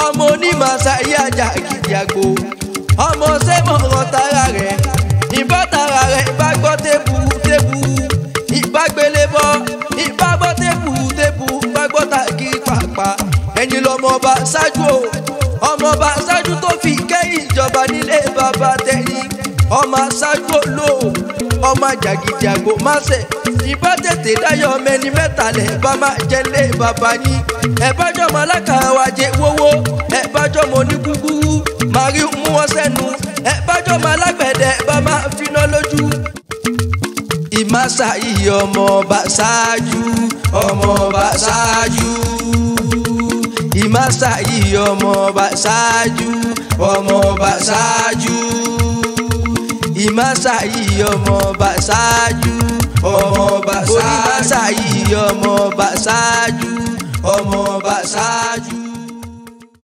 ọmọ onímọ̀ọ́sá ìyájà Gidigbo ọmọ sẹ́mọ̀ ọ̀rọ̀ tara rẹ̀ ìbá tara rẹ̀ ìbá gbọ́ tébù ìbá gbélé bọ́ ìbá gbọ́ tébù ìbá gbọ́ tàgì pàpà ẹ̀yin lọ́mọ ọba ṣáájú o ọmọ ọba ṣáájú tó fi kẹ́yìn ìjọba nílé bàbá tẹ̀yìn ọmọ ṣáájú olóò ọmọ Gidigbo máṣe ìbá tètè dáyọ̀ mẹ́ni mẹ́tàlẹ̀ bá máa jẹ́lé bàbá yín ẹ̀bájọ́ mọ alákàwájẹ wówó ẹ̀bájọ́ mọ onígúgúrú màrí mú wọn sẹ́nu ẹ̀bájọ́ mọ alágbẹ̀dẹ bá máa finá lójú. ìmáṣà yìí ọmọ ọba ṣáájú ọmọ ọba ṣáájú ìmáṣà yìí ọmọ ọba ṣáájú ọmọ ọba ṣáájú ìmáṣà yìí ọmọ ọba ṣáájú ọmọ ọba ṣáájú onímáṣà yìí ọmọ ọba ṣáájú ọmọ ọba ṣáájú.